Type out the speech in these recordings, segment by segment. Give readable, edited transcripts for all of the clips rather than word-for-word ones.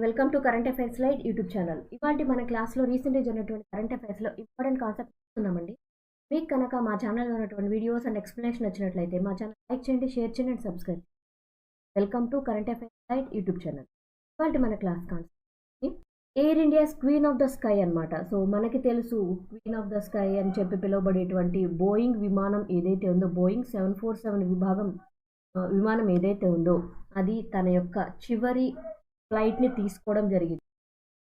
Welcome to current affairs light YouTube channel. ఇవాళ మన క్లాస్లో రీసెంట్గా జరిగినటువంటి కరెంట్ అఫైర్స్లో ఇంపార్టెంట్ కాన్సెప్ట్ చూస్తున్నామండి. మీకు కనుక మా ఛానల్లో ఉన్నటువంటి వీడియోస్ అండ్ ఎక్స్ప్లెనేషన్ వచ్చినట్లయితే మా ఛానల్ లైక్ చేయండి, షేర్ చేయండి and subscribe. Welcome to current affairs light YouTube channel. ఇవాళ మన class concept air India's queen of the sky అనమాట. సో మనకి తెలుసు క్వీన్ ఆఫ్ ద స్కై అని చెప్పి పిలువబడేటువంటి బోయింగ్ విమానం ఏదైతే ఉందో, బోయింగ్ 747 విమానం ఏదైతే ఉందో అది తన యొక్క చివరి ఫ్లైట్ని తీసుకోవడం జరిగింది.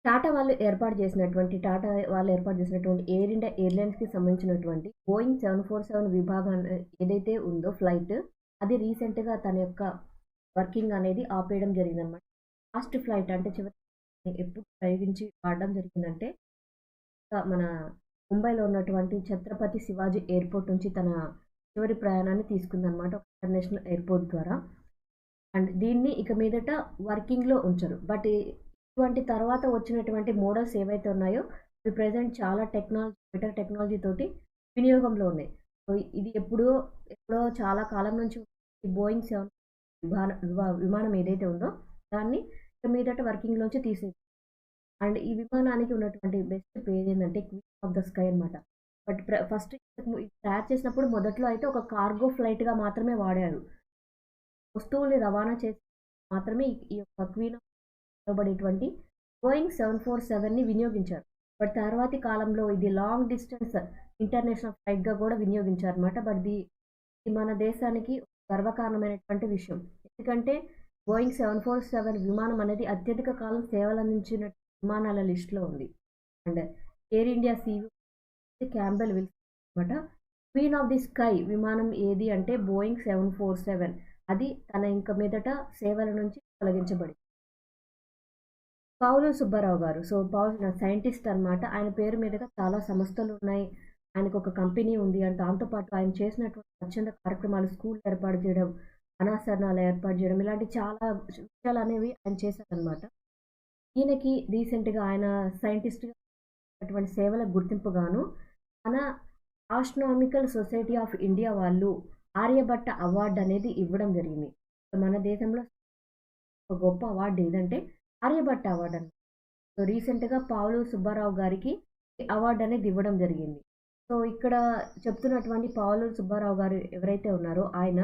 టాటా వాళ్ళు ఏర్పాటు చేసినటువంటి ఎయిర్ ఇండియా ఎయిర్లైన్స్కి సంబంధించినటువంటి బోయింగ్ 747 విభాగం ఏదైతే ఉందో ఫ్లైట్, అది రీసెంట్గా తన యొక్క వర్కింగ్ అనేది ఆపేయడం జరిగిందనమాట. లాస్ట్ ఫ్లైట్ అంటే చివరి ఎప్పుడు ప్రయోగించి వాడడం జరిగిందంటే మన ముంబైలో ఉన్నటువంటి ఛత్రపతి శివాజీ ఎయిర్పోర్ట్ నుంచి తన చివరి ప్రయాణాన్ని తీసుకుందనమాట, ఒక ఇంటర్నేషనల్ ఎయిర్పోర్ట్ ద్వారా. అండ్ దీన్ని ఇక మీదట వర్కింగ్లో ఉంచరు. బట్ ఇటువంటి తర్వాత వచ్చినటువంటి మోడల్స్ ఏవైతే ఉన్నాయో అవి ప్రజెంట్ చాలా బెటర్ టెక్నాలజీ తోటి వినియోగంలో ఉన్నాయి. సో ఇది ఎప్పుడో చాలా కాలం నుంచి బోయింగ్ 7 విమానం ఏదైతే ఉందో దాన్ని ఇక మీదట వర్కింగ్లోంచి తీసేది. అండ్ ఈ విమానానికి ఉన్నటువంటి బెస్ట్ పేరు ఏంటంటే క్వీన్ ఆఫ్ ద స్కై అనమాట. బట్ ఫస్ట్ తయారు చేసినప్పుడు మొదట్లో అయితే ఒక కార్గో ఫ్లైట్గా మాత్రమే వాడారు. వస్తువుల్ని రవాణా చేసి మాత్రమే ఈ యొక్క క్వీన్ అనబడేటువంటి బోయింగ్ 747ని వినియోగించారు. బట్ తర్వాతి కాలంలో ఇది లాంగ్ డిస్టెన్స్ ఇంటర్నేషనల్ ఫ్లైట్గా కూడా వినియోగించారు అనమాట. బట్ ఇది మన దేశానికి గర్వకారణమైనటువంటి విషయం. ఎందుకంటే బోయింగ్ 747 విమానం అనేది అత్యధిక కాలం సేవలు అందించిన విమానాల లిస్టులో ఉంది. And air India CEO Campbell Wilson అనమాట. క్వీన్ ఆఫ్ ది స్కై విమానం ఏది అంటే బోయింగ్ 747. అది తన ఇంక మీదట సేవల నుంచి తొలగించబడింది. పావులు సుబ్బారావు గారు, సో సైంటిస్ట్ అనమాట. ఆయన పేరు మీదుగా చాలా సంస్థలు ఉన్నాయి, ఆయనకు ఒక కంపెనీ ఉంది. అండ్ దాంతోపాటు ఆయన చేసినటువంటి స్వచ్ఛంద కార్యక్రమాలు, స్కూల్ ఏర్పాటు చేయడం, అనాశరణాలు ఏర్పాటు చేయడం, ఇలాంటి చాలా విషయాలు అనేవి ఆయన చేశారనమాట. ఈయనకి రీసెంట్గా ఆయన సైంటిస్ట్గా అటువంటి సేవల గుర్తింపుగాను మన ఆస్ట్రానామికల్ సొసైటీ ఆఫ్ ఇండియా వాళ్ళు ఆర్యభట్ట అవార్డు అనేది ఇవ్వడం జరిగింది. మన దేశంలో ఒక గొప్ప అవార్డు ఏదంటే ఆర్యభట్ట అవార్డు అన్నమాట. సో రీసెంట్గా పావులు సుబ్బారావు గారికి అవార్డు అనేది ఇవ్వడం జరిగింది. సో ఇక్కడ చెప్తున్నటువంటి పావులు సుబ్బారావు గారు ఎవరైతే ఉన్నారో ఆయన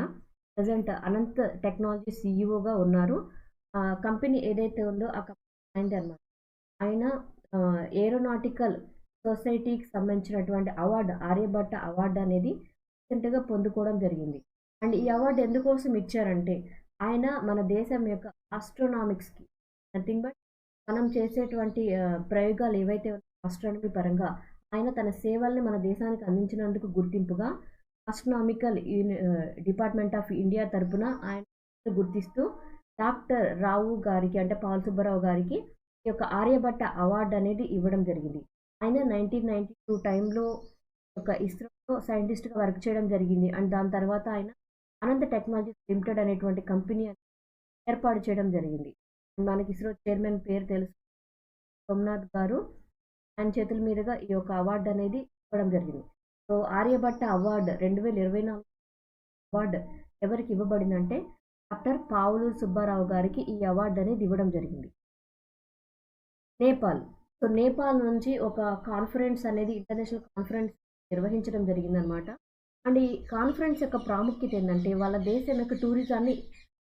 ప్రజెంట్ అనంత్ టెక్నాలజీ CEOగా ఉన్నారు. ఆ కంపెనీ ఏదైతే ఉందో ఆ కంపెనీ అనమాట. ఆయన ఏరోనాటికల్ సొసైటీకి సంబంధించినటువంటి అవార్డు, ఆర్యభట్ట అవార్డు అనేది రీసెంట్గా పొందుకోవడం జరిగింది. అండ్ ఈ అవార్డు ఎందుకోసం ఇచ్చారంటే ఆయన మన దేశం యొక్క ఆస్ట్రోనామిక్స్కి, నథింగ్ బట్ మనం చేసేటువంటి ప్రయోగాలు ఏవైతే ఆస్ట్రానమీ పరంగా ఆయన తన సేవల్ని మన దేశానికి అందించినందుకు గుర్తింపుగా ఆస్ట్రానామికల్ డిపార్ట్మెంట్ ఆఫ్ ఇండియా తరపున ఆయన గుర్తిస్తూ డాక్టర్ రావు గారికి అంటే పాల్ సుబ్బారావు గారికి ఈ యొక్క ఆర్యభట్ట అవార్డు అనేది ఇవ్వడం జరిగింది. ఆయన 1992 టైంలో ఒక ఇస్రోలో సైంటిస్ట్గా వర్క్ చేయడం జరిగింది. అండ్ దాని తర్వాత ఆయన అనంత టెక్నాలజీస్ లిమిటెడ్ అనేటువంటి కంపెనీ ఏర్పాటు చేయడం జరిగింది. మనకి ఇస్రో చైర్మన్ పేరు తెలుసు, సోమనాథ్ గారు. ఆయన చేతుల మీదుగా ఈ యొక్క అవార్డు అనేది ఇవ్వడం జరిగింది. సో ఆర్యభట్ట అవార్డు 2024 అవార్డు ఎవరికి ఇవ్వబడిందంటే డాక్టర్ పావులు సుబ్బారావు గారికి ఈ అవార్డు అనేది ఇవ్వడం జరిగింది. నేపాల్, సో నేపాల్ నుంచి ఒక కాన్ఫరెన్స్ అనేది ఇంటర్నేషనల్ కాన్ఫరెన్స్ నిర్వహించడం జరిగిందనమాట. అండ్ ఈ కాన్ఫరెన్స్ యొక్క ప్రాముఖ్యత ఏంటంటే వాళ్ళ దేశం యొక్క టూరిజాన్ని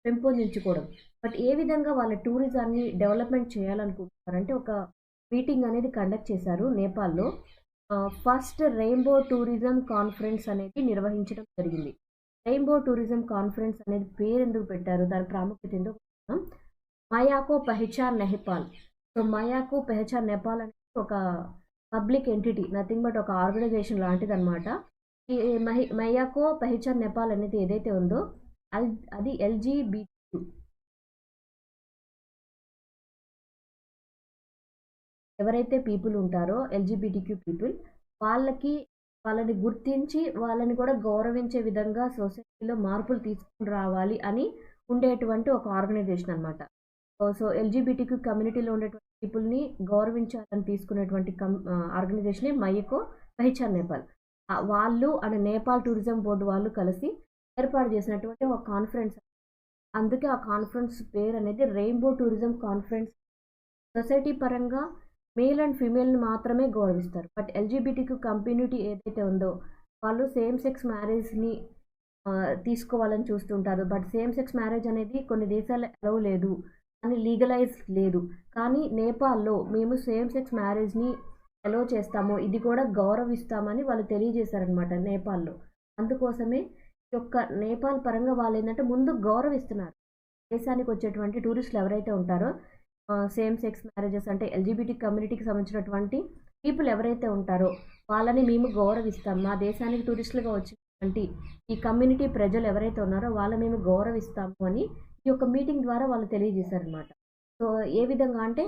పెంపొందించుకోవడం. బట్ ఏ విధంగా వాళ్ళ టూరిజాన్ని డెవలప్మెంట్ చేయాలనుకుంటున్నారంటే ఒక మీటింగ్ అనేది కండక్ట్ చేశారు నేపాల్లో. ఫస్ట్ రెయిన్బో టూరిజం కాన్ఫరెన్స్ అనేది నిర్వహించడం జరిగింది. రెయిన్బో టూరిజం కాన్ఫరెన్స్ అనేది పేరు ఎందుకు పెట్టారు, దాని ప్రాముఖ్యత ఎందుకు, మయాకో పెహచాన్ నేపాల్. సో మయాకో పెహచాన్ నేపాల్ అనేది ఒక పబ్లిక్ ఎంటిటీ, నథింగ్ బట్ ఒక ఆర్గనైజేషన్ లాంటిది అనమాట. ఈ మయాకో పెహచాన్ నేపాల్ అనేది ఏదైతే ఉందో అది LGBT ఎవరైతే పీపుల్ ఉంటారో LGBTQ పీపుల్ వాళ్ళని గుర్తించి వాళ్ళని కూడా గౌరవించే విధంగా సొసైటీలో మార్పులు తీసుకుని రావాలి అని ఉండేటువంటి ఒక ఆర్గనైజేషన్ అనమాట. సో LGBTQ కమ్యూనిటీలో ఉండేటువంటి పీపుల్ని గౌరవించాలని తీసుకునేటువంటి ఆర్గనైజేషనే మయాకో పెహచాన్ నేపాల్. వాళ్ళు అండ్ నేపాల్ టూరిజం బోర్డు వాళ్ళు కలిసి ఏర్పాటు చేసినటువంటి ఒక కాన్ఫరెన్స్. అందుకే ఆ కాన్ఫరెన్స్ పేరు అనేది రెయిన్బో టూరిజం కాన్ఫరెన్స్ సొసైటీ పరంగా మేల్ అండ్ ఫీమేల్ని మాత్రమే గౌరవిస్తారు. బట్ ఎల్జీబీటీక్యూ కమ్యూనిటీ ఏదైతే ఉందో వాళ్ళు సేమ్ సెక్స్ మ్యారేజ్ని తీసుకోవాలని చూస్తుంటారు. బట్ సేమ్ సెక్స్ మ్యారేజ్ అనేది కొన్ని దేశాల్లో అలౌ లేదు అని లీగలైజ్ లేదు. కానీ నేపాల్లో మేము సేమ్ సెక్స్ మ్యారేజ్ని అలౌ చేస్తాము, ఇది కూడా గౌరవిస్తామని వాళ్ళు తెలియజేశారనమాట నేపాల్లో. అందుకోసమే ఈ యొక్క నేపాల్ పరంగా వాళ్ళు ఏంటంటే ముందు గౌరవిస్తున్నారు. దేశానికి వచ్చేటువంటి టూరిస్టులు ఎవరైతే ఉంటారో సేమ్ సెక్స్ మ్యారేజెస్ అంటే ఎల్జీబీటీ కమ్యూనిటీకి సంబంధించినటువంటి పీపుల్ ఎవరైతే ఉంటారో వాళ్ళని మేము గౌరవిస్తాం. మా దేశానికి టూరిస్టులుగా వచ్చినటువంటి ఈ కమ్యూనిటీ ప్రజలు ఎవరైతే ఉన్నారో వాళ్ళని మేము గౌరవిస్తాము అని ఈ యొక్క మీటింగ్ ద్వారా వాళ్ళు తెలియజేశారనమాట. సో ఏ విధంగా అంటే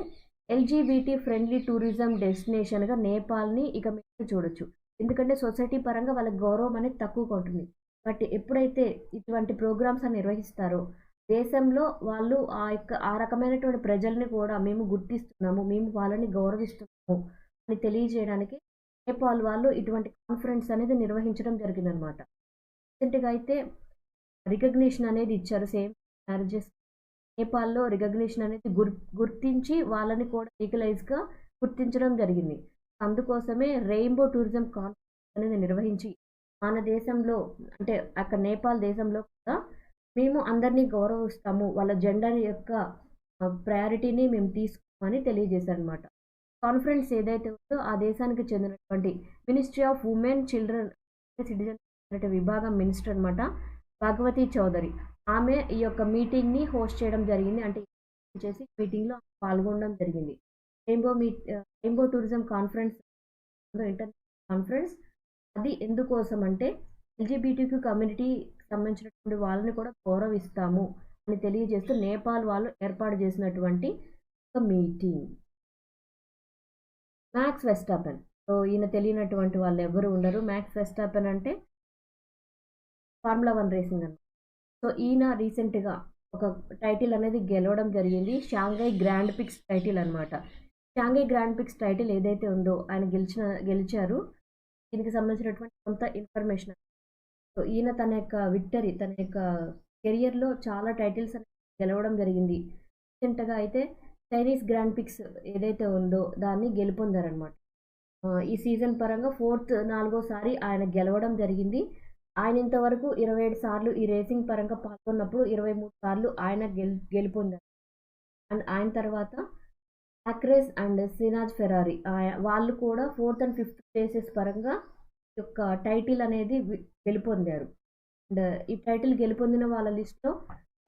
ఎల్జీబీటీ ఫ్రెండ్లీ టూరిజం డెస్టినేషన్గా నేపాల్ని ఇక మీరు చూడొచ్చు. ఎందుకంటే సొసైటీ పరంగా వాళ్ళకి గౌరవం అనేది తక్కువగా ఉంటుంది. బట్ ఎప్పుడైతే ఇటువంటి ప్రోగ్రామ్స్ అని నిర్వహిస్తారో దేశంలో వాళ్ళు ఆ రకమైనటువంటి ప్రజల్ని కూడా మేము గుర్తిస్తున్నాము, మేము వాళ్ళని గౌరవిస్తున్నాము అని తెలియజేయడానికి నేపాల్ వాళ్ళు ఇటువంటి కాన్ఫరెన్స్ అనేది నిర్వహించడం జరిగిందనమాట. రీసెంట్గా అయితే రికగ్నిషన్ అనేది ఇచ్చారు సేమ్ మ్యారేజెస్. నేపాల్లో రికగ్నిషన్ అనేది గుర్తించి వాళ్ళని కూడా లీగలైజ్గా గుర్తించడం జరిగింది. అందుకోసమే రెయిన్బో టూరిజం కాన్ఫరెన్స్ అనేది నిర్వహించి మన దేశంలో అంటే అక్కడ నేపాల్ దేశంలో కూడా మేము అందరినీ గౌరవిస్తాము, వాళ్ళ జెండర్ యొక్క ప్రయారిటీని మేము తీసుకోమని తెలియజేశారనమాట. కాన్ఫరెన్స్ ఏదైతే ఉందో ఆ దేశానికి చెందినటువంటి ministry of women, children, citizen విభాగం మినిస్టర్ అనమాట భగవతి చౌదరి. ఆమె ఈ యొక్క మీటింగ్ని హోస్ట్ చేయడం జరిగింది. అంటే చేసి మీటింగ్లో పాల్గొనడం జరిగింది. Rainbow tourism conference international conference అది ఎందుకోసం అంటే ఎల్జీబీటీక్యూ కమ్యూనిటీ సంబంధించినటువంటి వాళ్ళని కూడా గౌరవిస్తాము అని తెలియజేస్తూ నేపాల్ వాళ్ళు ఏర్పాటు చేసినటువంటి ఒక మీటింగ్. మ్యాక్స్ వెస్టాపెన్. సో ఈయన తెలియనటువంటి వాళ్ళు ఎవరు ఉండరు. మ్యాక్స్ వెస్టాపెన్ అంటే ఫార్ములా 1 రేసింగ్ అన్నమాట. సో ఈయన రీసెంట్గా ఒక టైటిల్ అనేది గెలవడం జరిగింది. షాంఘై గ్రాండ్ ప్రిక్స్ టైటిల్ అనమాట. షాంఘై గ్రాండ్ ప్రిక్స్ టైటిల్ ఏదైతే ఉందో ఆయన గెలిచారు. దీనికి సంబంధించినటువంటి కొంత ఇన్ఫర్మేషన్. సో ఈయన తన యొక్క విక్టరీ, తన యొక్క కెరియర్లో చాలా టైటిల్స్ గెలవడం జరిగింది. రీసెంట్గా అయితే చైనీస్ గ్రాండ్ ప్రిక్స్ ఏదైతే ఉందో దాన్ని గెలుపొందారనమాట. ఈ సీజన్ పరంగా 4వ సారి ఆయన గెలవడం జరిగింది. ఆయన ఇంతవరకు 27 సార్లు ఈ రేసింగ్ పరంగా పాల్గొన్నప్పుడు 23 సార్లు ఆయన గెలుపొందారు. అండ్ ఆయన తర్వాత యాక్రేస్ అండ్ సినాజ్ ఫెరారీ వాళ్ళు కూడా 4th and 5th ప్లేసెస్ పరంగా యొక్క టైటిల్ అనేది గెలుపొందారు. అండ్ ఈ టైటిల్ గెలుపొందిన వాళ్ళ లిస్ట్లో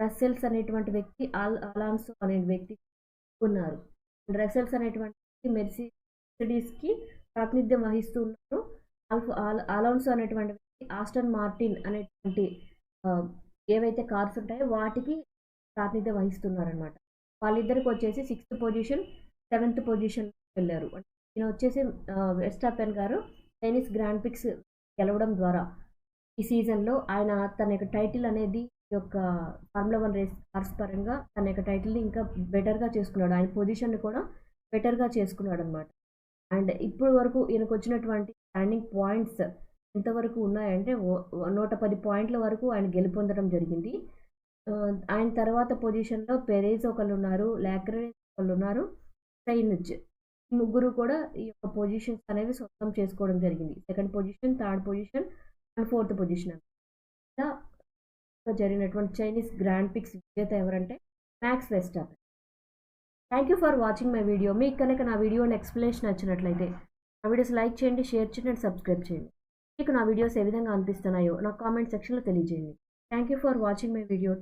రసెల్స్ అనేటువంటి వ్యక్తి, అలాన్సో అనే వ్యక్తి ఉన్నారు. రసెల్స్ అనేటువంటి వ్యక్తి మెర్సిడీస్కి ప్రాతినిధ్యం వహిస్తూ ఉన్నారు. అలాన్సో అనేటువంటి వ్యక్తి ఆస్టన్ మార్టిన్ అనేటువంటి ఏవైతే కార్స్ ఉంటాయో వాటికి ప్రాతినిధ్యం వహిస్తున్నారనమాట. వాళ్ళిద్దరికి వచ్చేసి 6th పొజిషన్, 7th పొజిషన్ వెళ్ళారు. ఈయన వచ్చేసి వెస్టాపెన్ గారు చైనీస్ గ్రాండ్ ప్రిక్స్ గెలవడం ద్వారా ఈ సీజన్లో ఆయన తన యొక్క టైటిల్ అనేది ఈ యొక్క ఫార్ములా 1 రేస్ కార్స్ పరంగా తన యొక్క టైటిల్ని ఇంకా బెటర్గా చేసుకున్నాడు. ఆయన పొజిషన్ని కూడా బెటర్గా చేసుకున్నాడు అనమాట. అండ్ ఇప్పుడు వరకు ఈయనకు వచ్చినటువంటి స్టాండింగ్ పాయింట్స్ ఎంతవరకు ఉన్నాయంటే 110 పాయింట్ల వరకు ఆయన గెలుపొందడం జరిగింది. ఆయన తర్వాత పొజిషన్లో పెరేజ్ ఒకళ్ళు ఉన్నారు, లాక్రెస్ ఒకళ్ళు ఉన్నారు, సైనిజ్ ఈ ముగ్గురు కూడా ఈ యొక్క పొజిషన్స్ అనేవి సొంతం చేసుకోవడం జరిగింది. 2nd position, 3rd position and 4th position. ఇలా జరిగినటువంటి చైనీస్ గ్రాండ్ ప్రిక్స్ విజేత ఎవరంటే Max Verstappen. Thank you for watching my video. మీకు కనుక నా వీడియోని ఎక్స్ప్లెనేషన్ నచ్చినట్లయితే నా వీడియోస్ లైక్ చేయండి, షేర్ చేయండి అండ్ సబ్స్క్రైబ్ చేయండి. మీకు నా వీడియోస్ ఏ విధంగా అనిపిస్తున్నాయో నా కామెంట్ సెక్షన్లో తెలియజేయండి. Thank you for watching my video.